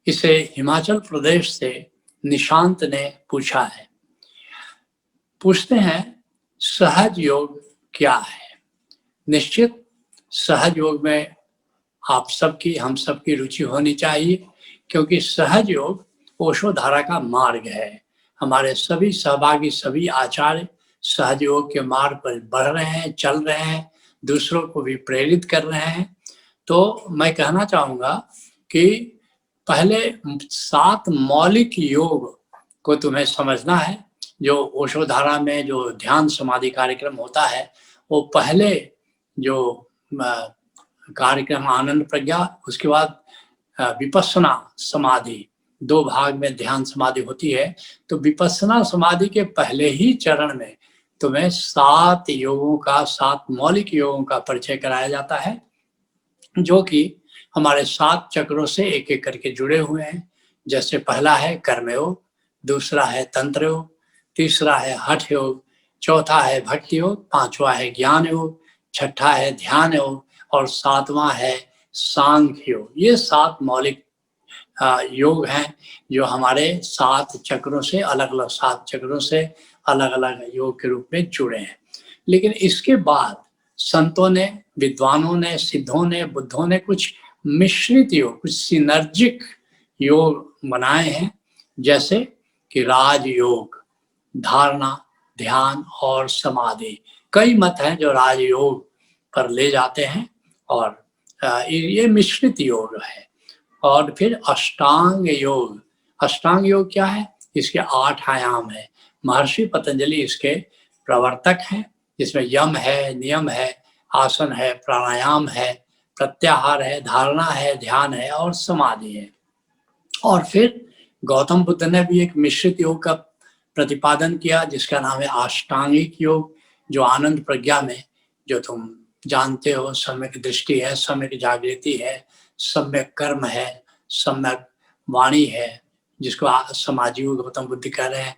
इसे हिमाचल प्रदेश से निशांत ने पूछा है। पूछते हैं, सहज योग क्या है? निश्चित सहज योग में आप सबकी, हम सबकी रुचि होनी चाहिए, क्योंकि सहज योग ओशो धारा का मार्ग है। हमारे सभी सहभागी, सभी आचार्य सहज योग के मार्ग पर बढ़ रहे हैं, चल रहे हैं, दूसरों को भी प्रेरित कर रहे हैं। तो मैं कहना चाहूँगा कि पहले 7 मौलिक योग को तुम्हें समझना है। जो ओशो धारा में जो ध्यान समाधि कार्यक्रम होता है, वो पहले जो कार्यक्रम आनंद प्रज्ञा, उसके बाद विपस्सना समाधि, 2 भाग में ध्यान समाधि होती है। तो विपस्सना समाधि के पहले ही चरण में तुम्हें 7 योगों का, 7 मौलिक योगों का परिचय कराया जाता है, जो कि हमारे 7 चक्रों से एक एक करके जुड़े हुए हैं। जैसे पहला है कर्मयोग, दूसरा है तंत्र योग, तीसरा है हठ योग, चौथा है भक्ति योग, पांचवा है ज्ञान योग, छठा है ध्यान योग और 7वां है सांख्य योग। ये 7 मौलिक योग हैं जो हमारे 7 चक्रों से, अलग अलग 7 चक्रों से अलग अलग योग के रूप में जुड़े हैं। लेकिन इसके बाद संतों ने, विद्वानों ने, सिद्धों ने, बुद्धों ने कुछ मिश्रित योग, कुछ सिनर्जिक योग बनाए हैं। जैसे कि राजयोग, धारणा, ध्यान और समाधि। कई मत हैं जो राजयोग पर ले जाते हैं और ये मिश्रित योग है। और फिर अष्टांग योग। अष्टांग योग क्या है? इसके 8 आयाम है। महर्षि पतंजलि इसके प्रवर्तक हैं, जिसमें यम है, नियम है, आसन है, प्राणायाम है, प्रत्याहार है, धारणा है, ध्यान है और समाधि है। और फिर गौतम बुद्ध ने भी एक मिश्रित योग का प्रतिपादन किया, जिसका नाम है अष्टांगिक योग, जो आनंद प्रज्ञा में, जो तुम जानते हो, सम्यक दृष्टि है, सम्यक जागृति है, सम्यक कर्म है, सम्यक वाणी है, जिसको समाधि गौतम बुद्ध कह रहे हैं।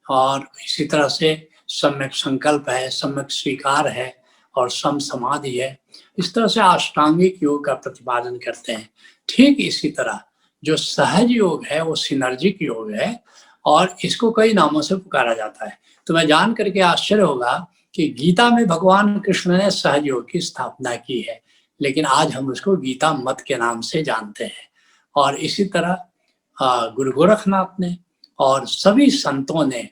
और इसी तरह से सम्यक संकल्प है, सम्यक स्वीकार है और सम समाधि है। इस तरह से अष्टांगिक योग का प्रतिपादन करते हैं। ठीक इसी तरह जो सहज योग है वो सिनर्जिक योग है और इसको कई नामों से पुकारा जाता है। तो मैं जान करके आश्चर्य होगा कि गीता में भगवान कृष्ण ने सहज योग की स्थापना की है, लेकिन आज हम उसको गीता मत के नाम से जानते हैं। और इसी तरह गुरु गोरखनाथ ने और सभी संतों ने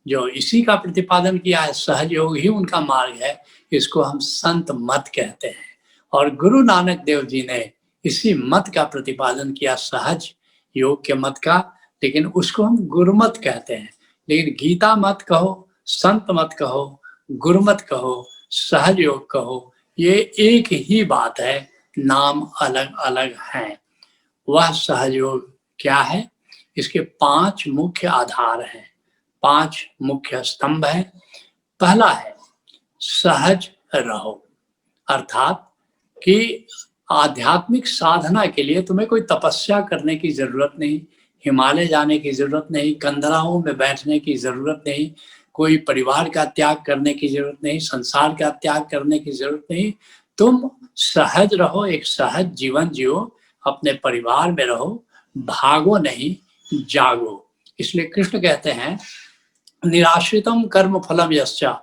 जो इसी का प्रतिपादन किया है, सहज योग ही उनका मार्ग है, इसको हम संत मत कहते हैं। और गुरु नानक देव जी ने इसी मत का प्रतिपादन किया, सहज योग के मत का, लेकिन उसको हम गुरुमत कहते हैं। लेकिन गीता मत कहो, संत मत कहो, गुरुमत कहो, सहज योग कहो, ये एक ही बात है, नाम अलग अलग हैं। वह सहज योग क्या है? इसके 5 मुख्य आधार हैं, 5 मुख्य स्तंभ हैं। पहला है सहज रहो, अर्थात कि आध्यात्मिक साधना के लिए तुम्हें कोई तपस्या करने की जरूरत नहीं, हिमालय जाने की जरूरत नहीं, कंदराओं में बैठने की जरूरत नहीं, कोई परिवार का त्याग करने की जरूरत नहीं, संसार का त्याग करने की जरूरत नहीं। तुम सहज रहो, एक सहज जीवन जियो, अपने परिवार में रहो, भागो नहीं, जागो। इसलिए कृष्ण कहते हैं, निराश्रितम कर्म फलम यस्या।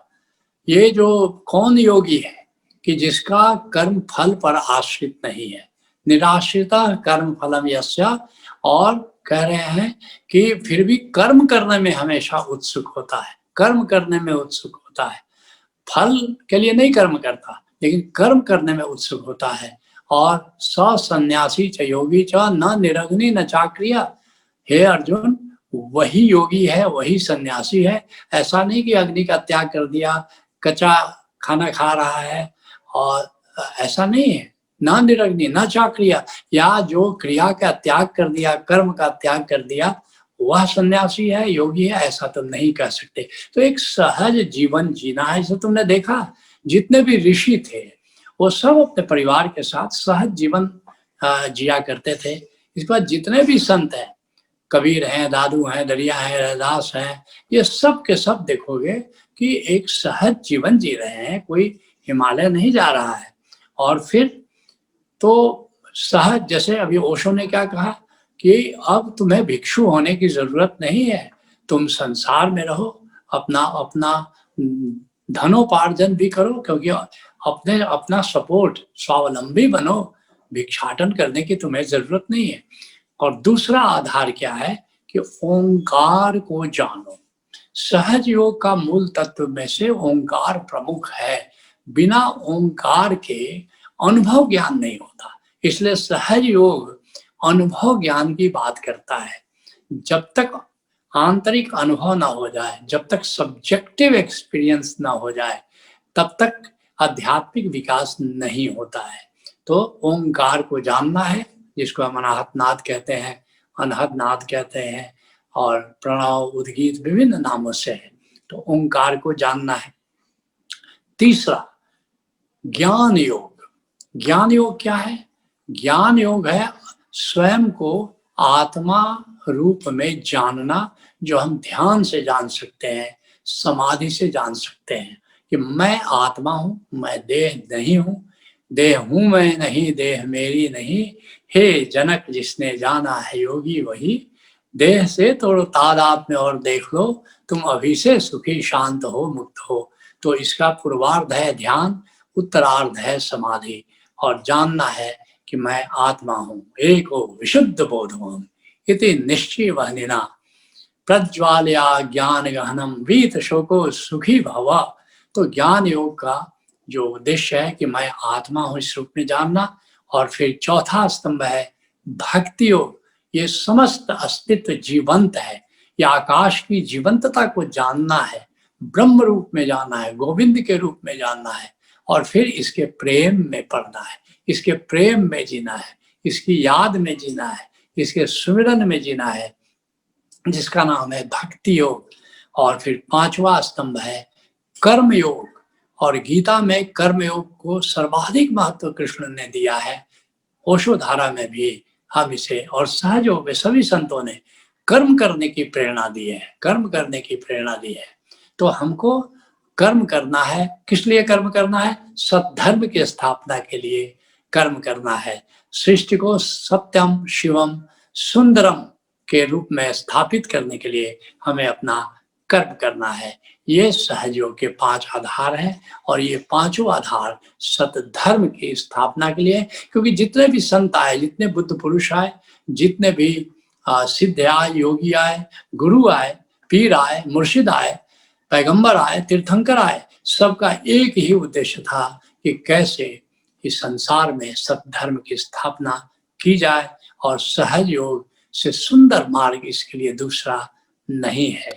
ये जो कौन योगी है कि जिसका कर्म फल पर आश्रित नहीं है, निराश्रिता कर्म फलम यस्या। और कह रहे हैं कि फिर भी कर्म करने में हमेशा उत्सुक होता है, कर्म करने में उत्सुक होता है, फल के लिए नहीं कर्म करता, लेकिन कर्म करने में उत्सुक होता है। और सन्यासी च योगी च न निरग्नि न चाक्रिया। हे अर्जुन, वही योगी है, वही सन्यासी है। ऐसा नहीं कि अग्नि का त्याग कर दिया, कच्चा खाना खा रहा है, और ऐसा नहीं है। न निरग्नि न चाक्रिया, या जो क्रिया का त्याग कर दिया, कर्म का त्याग कर दिया, वह सन्यासी है, योगी है, ऐसा तो नहीं कह सकते। तो एक सहज जीवन जीना है। जैसे तुमने देखा, जितने भी ऋषि थे वो सब अपने परिवार के साथ सहज जीवन जिया करते थे। इस पर जितने भी संत हैं, कबीर हैं, दादू हैं, दरिया हैं, रैदास हैं, ये सब के सब देखोगे कि एक सहज जीवन जी रहे हैं, कोई हिमालय नहीं जा रहा है। और फिर तो सहज, जैसे अभी ओशो ने क्या कहा कि अब तुम्हें भिक्षु होने की जरूरत नहीं है, तुम संसार में रहो, अपना अपना धनोपार्जन भी करो, क्योंकि अपने अपना सपोर्ट, स्वावलंबी बनो, भिक्षाटन करने की तुम्हें जरूरत नहीं है। और दूसरा आधार क्या है कि ओंकार को जानो। सहज योग का मूल तत्व में से ओंकार प्रमुख है। बिना ओंकार के अनुभव ज्ञान नहीं होता, इसलिए सहज योग अनुभव ज्ञान की बात करता है। जब तक आंतरिक अनुभव ना हो जाए, जब तक सब्जेक्टिव एक्सपीरियंस ना हो जाए, तब तक आध्यात्मिक विकास नहीं होता है। तो ओंकार को जानना है, जिसको हम अनाहत नाद कहते हैं, अनहद नाद कहते हैं, और प्रणव, उद्गीत विभिन्न नामों से है। तो ओंकार को जानना है। तीसरा, ज्ञान योग। ज्ञान योग क्या है? ज्ञान योग है स्वयं को आत्मा रूप में जानना, जो हम ध्यान से जान सकते हैं, समाधि से जान सकते हैं कि मैं आत्मा हूं, मैं देह नहीं हूं, देह हूं मैं नहीं, देह मेरी नहीं, हे जनक जिसने जाना है योगी वही, देह से तोड़ो तादात्म्य और देख लो, तुम अभी से सुखी शांत हो मुक्त हो। तो इसका पूर्वार्ध है ध्यान, उत्तरार्ध है समाधि, और जानना है कि मैं आत्मा हूं, एको विशुद्ध बोधोहम इति निश्चय वहनिना प्रज्वालया ज्ञान गहनम वीत शोको सुखी भव। तो ज्ञान योग का जो उद्देश्य है कि मैं आत्मा हूं इस रूप में जानना। और फिर चौथा स्तंभ है भक्ति योग। ये समस्त अस्तित्व जीवंत है, या आकाश की जीवंतता को जानना है, ब्रह्म रूप में जानना है, गोविंद के रूप में जानना है, और फिर इसके प्रेम में पड़ना है, इसके प्रेम में जीना है, इसकी याद में जीना है, इसके सुमिरन में जीना है, जिसका नाम है भक्ति योग। और फिर पांचवा स्तंभ है कर्म योग। और गीता में कर्म योग को सर्वाधिक महत्व कृष्ण ने दिया है। ओशो धारा में भी हम इसे, और सहज योग में सभी संतों ने कर्म करने की प्रेरणा दी है, कर्म करने की प्रेरणा दी है। तो हमको कर्म करना है। किस लिए कर्म करना है? सद्धर्म की स्थापना के लिए कर्म करना है। सृष्टि को सत्यम शिवम सुंदरम के रूप में स्थापित करने के लिए हमें अपना कर्म करना है। ये सहयोग के 5 आधार हैं, और ये पांचों आधार सतधर्म की स्थापना के लिए। क्योंकि जितने भी संत आए, जितने बुद्ध पुरुष आए, जितने भी सिद्ध आए, योगी आए, गुरु आए, पीर आए, मुर्शिद आए, पैगंबर आए, तीर्थंकर आए, सबका एक ही उद्देश्य था कि कैसे इस संसार में सतधर्म की स्थापना की जाए, और सहज योग से सुंदर मार्ग इसके लिए दूसरा नहीं है।